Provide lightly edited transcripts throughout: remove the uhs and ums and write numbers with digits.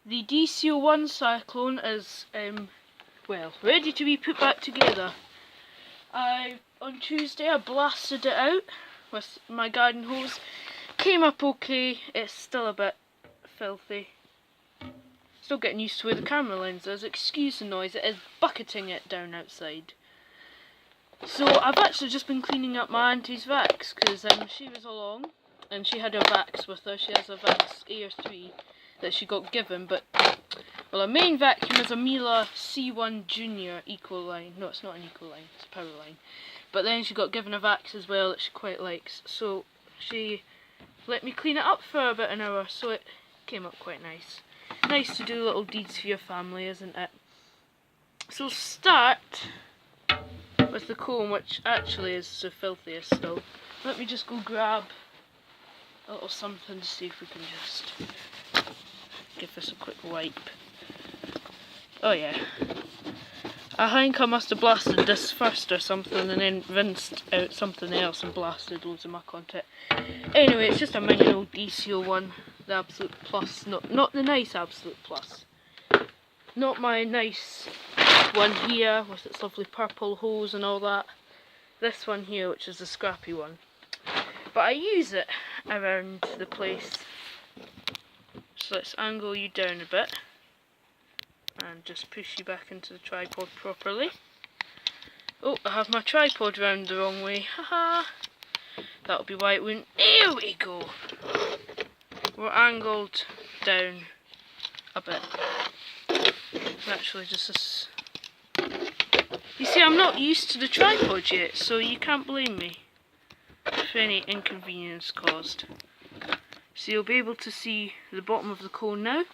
The DC01 cyclone is well, ready to be put back together. On Tuesday I blasted it out with my garden hose. Came up okay. It's still a bit filthy. Still getting used to where the camera lens is. Excuse the noise, it is bucketing it down outside. So I've actually just been cleaning up my auntie's vacs because she was along and she had her vacs with her. She has a Vax AR3 that she got given, but well, her main vacuum is a Miele C1 Junior Eco line. No, it's not an Eco line, it's a power line. But then she got given a Vax as well that she quite likes. So she let me clean it up for about an hour, so it came up quite nice. Nice to do little deeds for your family, isn't it? So start with the comb, which actually is the filthiest still. Let me just go grab a little something to see if we can just give this a quick wipe. Oh yeah. I think I must have blasted this first or something and then rinsed out something else and blasted loads of muck onto it. Anyway, it's just a mini old DC01, the Absolute Plus, not the nice Absolute Plus. Not my nice one here with its lovely purple hose and all that. This one here, which is the scrappy one. But I use it around the place. So let's angle you down a bit and just push you back into the tripod properly. Oh, I have my tripod round the wrong way. Haha. That'll be why it wouldn't. There we go. We're angled down a bit. Actually, just this. You see, I'm not used to the tripod yet, so you can't blame me for any inconvenience caused. So you'll be able to see the bottom of the cone now.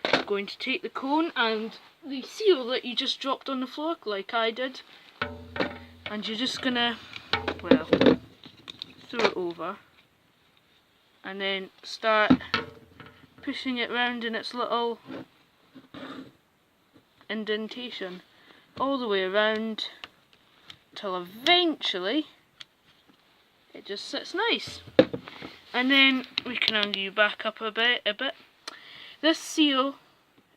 I'm going to take the cone and the seal that you just dropped on the floor, like I did, and you're just gonna, well, throw it over and then start pushing it round in its little indentation all the way around till eventually it just sits nice. And then we can angle you back up a bit. This seal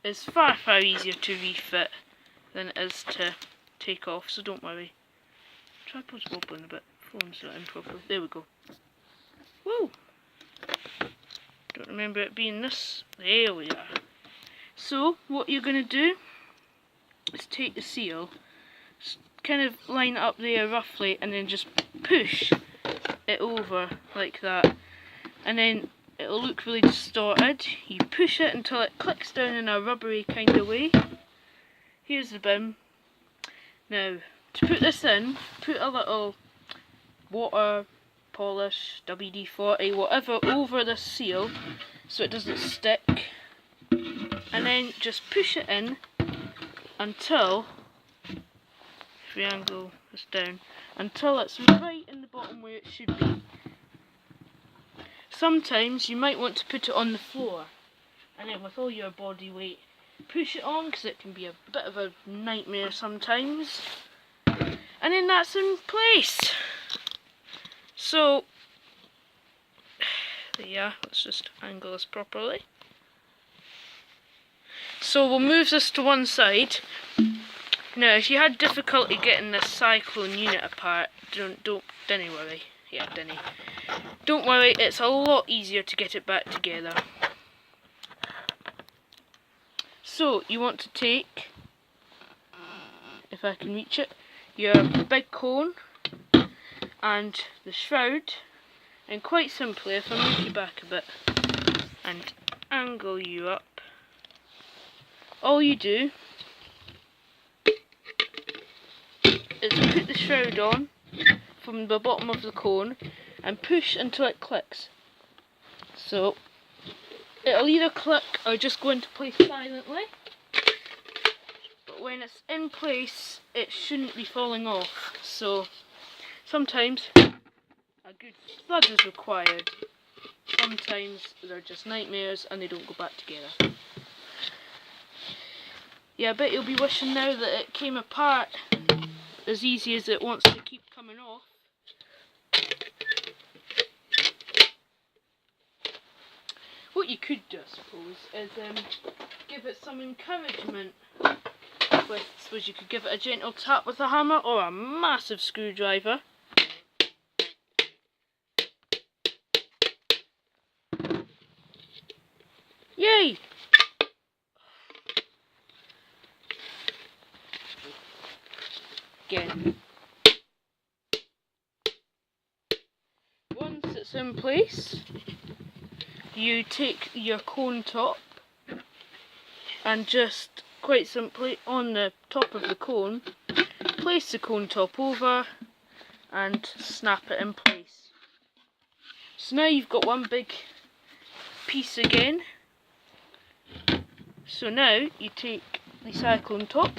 is far easier to refit than it is to take off, so don't worry. Tripod's wobbling a bit, phone's not in properly. There we go. Woo! Don't remember it being this. There we are. So what you're going to do is take the seal, kind of line it up there roughly, and then just push it over like that. And then it'll look really distorted. You push it until it clicks down in a rubbery kind of way. Here's the bin. Now, to put this in, put a little water, polish, WD-40, whatever, over this seal so it doesn't stick. And then just push it in until, if we angle this down, until it's right in the bottom where it should be. Sometimes you might want to put it on the floor, and then with all your body weight push it on, because it can be a bit of a nightmare sometimes. And then that's in place. So there you are. Let's just angle this properly. So we'll move this to one side. Now if you had difficulty getting this cyclone unit apart, don't worry. Yeah, don't worry, it's a lot easier to get it back together. So you want to take, if I can reach it, your big cone and the shroud, and quite simply, if I move you back a bit and angle you up, all you do is put the shroud on from the bottom of the cone and push until it clicks. So it'll either click or just go into place silently, but when it's in place it shouldn't be falling off. So sometimes a good thud is required, sometimes they're just nightmares and they don't go back together. Yeah, I bet you'll be wishing now that it came apart as easy as it wants to keep coming off. What you could do, I suppose, is give it some encouragement with, I suppose you could give it a gentle tap with a hammer or a massive screwdriver. Yay! Again. Once it's in place, you take your cone top and just quite simply on the top of the cone, place the cone top over and snap it in place. So now you've got one big piece again. So now you take the cyclone top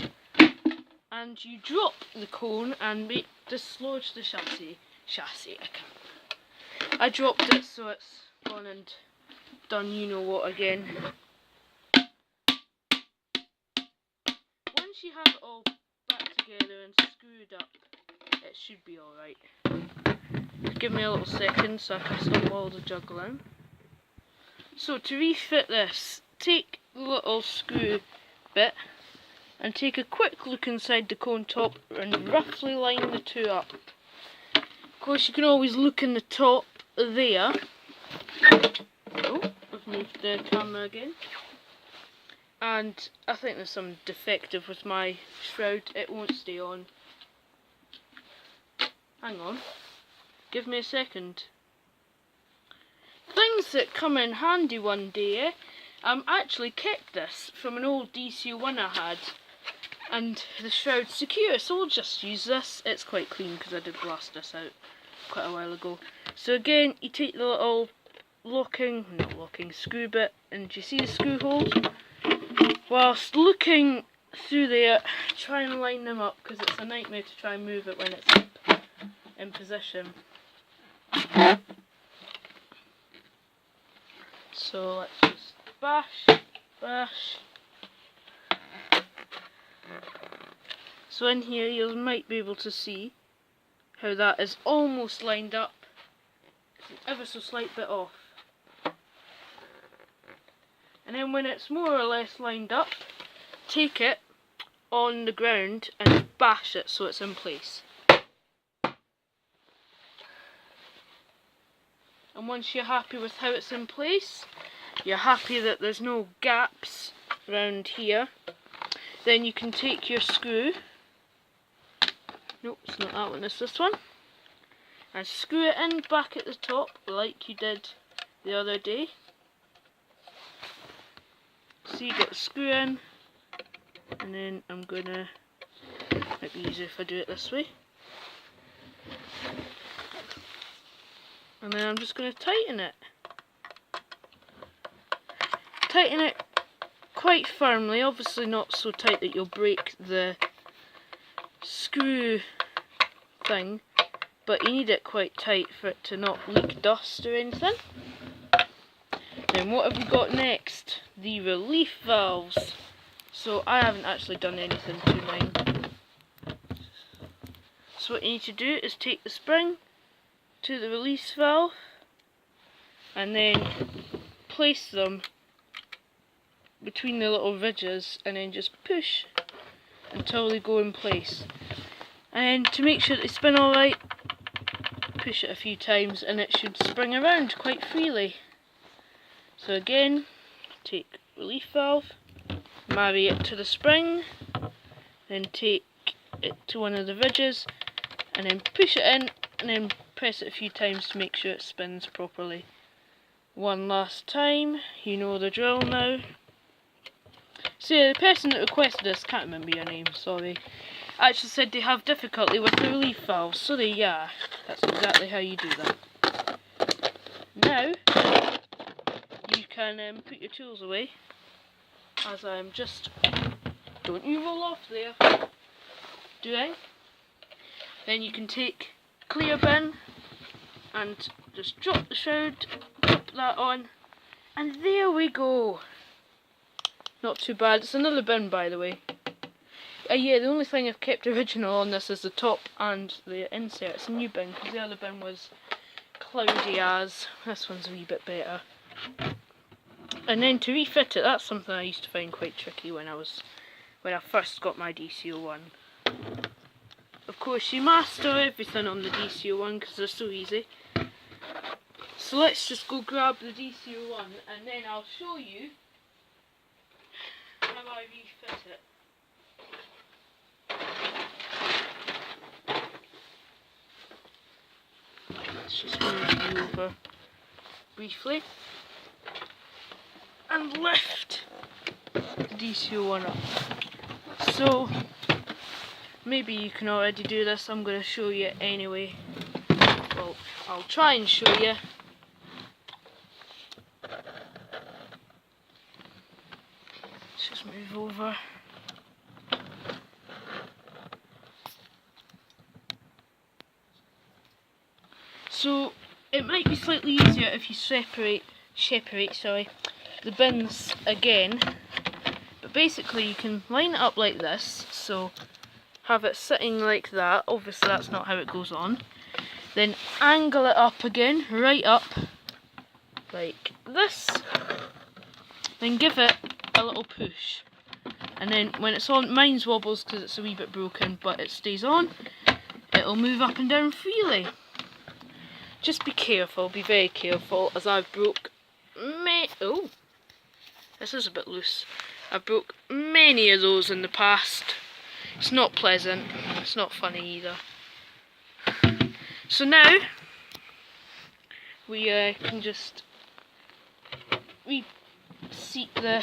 and you drop the cone and dislodge the chassis. I dropped it so it's gone and done you know what again. Once you have it all back together and screwed up, it should be alright. Give me a little second so I can stop all the juggling. So to refit this, take the little screw bit and take a quick look inside the cone top and roughly line the two up. Of course you can always look in the top there. Oh, I've moved the camera again. And I think there's some defective with my shroud, it won't stay on. Hang on, give me a second. Things that come in handy one day, I actually kept this from an old DC01 I had, and the shroud's secure, so we'll just use this. It's quite clean because I did blast this out quite a while ago. So again, you take the little screw bit, and you see the screw holes? Whilst looking through there, try and line them up because it's a nightmare to try and move it when it's in position. So let's just bash. So in here you might be able to see how that is almost lined up. It's an ever so slight bit off. And then when it's more or less lined up, take it on the ground and bash it so it's in place. And once you're happy with how it's in place, you're happy that there's no gaps around here, then you can take your screw, nope it's not that one, it's this one, and screw it in back at the top like you did the other day. So you get the screw in, and then I'm gonna, might be easier if I do it this way, and then I'm just gonna tighten it. Tighten it quite firmly, obviously not so tight that you'll break the screw thing, but you need it quite tight for it to not leak dust or anything. Then what have we got next? The relief valves. So I haven't actually done anything to mine. So what you need to do is take the spring to the release valve and then place them between the little ridges and then just push until they go in place. And to make sure they spin alright, push it a few times and it should spring around quite freely. So again, take relief valve, marry it to the spring, then take it to one of the ridges and then push it in and then press it a few times to make sure it spins properly. One last time, you know the drill now. So yeah, the person that requested this, can't remember your name, sorry, actually said they have difficulty with the relief valve, so yeah, that's exactly how you do that. Now, you can put your tools away, as I'm just, don't you roll off there, doing. Then you can take clear bin and just drop the shroud, pop that on, and there we go. Not too bad. It's another bin, by the way. Yeah, the only thing I've kept original on this is the top and the insert. It's a new bin because the other bin was cloudy as. This one's a wee bit better. And then to refit it, that's something I used to find quite tricky when I first got my DC01. Of course, you master everything on the DC01 because they're so easy. So let's just go grab the DC01 and then I'll show you how I refit it. Let's just move you over briefly and lift the DC01 up. So maybe you can already do this, I'm going to show you anyway. Well, I'll try and show you. Let's just move over. So it might be slightly easier if you separate the bins again, but basically you can line it up like this, so have it sitting like that. Obviously that's not how it goes on. Then angle it up again, right up like this, then give it a little push, and then when it's on, mine's wobbles because it's a wee bit broken, but it stays on, it'll move up and down freely. Just be careful, be very careful, as I've broke oh, this is a bit loose. I broke many of those in the past. It's not pleasant, it's not funny either. So now we can just reseat the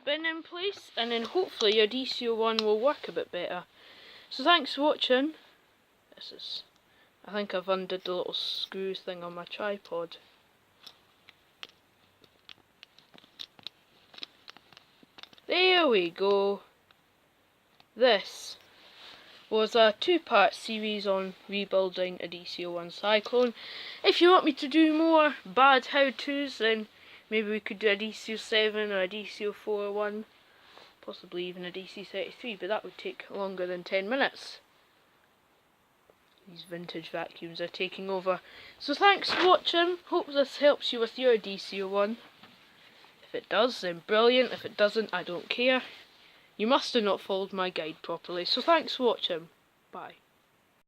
bin in place, and then hopefully your DC01 will work a bit better. So thanks for watching. I think I've undid the little screw thing on my tripod. There we go. This was a 2-part series on rebuilding a DC01 Cyclone. If you want me to do more bad how-tos, then maybe we could do a DC07 or a DC04 possibly even a DC33, but that would take longer than 10 minutes. These vintage vacuums are taking over. So thanks for watching. Hope this helps you with your DC01. If it does, then brilliant. If it doesn't, I don't care. You must have not followed my guide properly. So thanks for watching. Bye.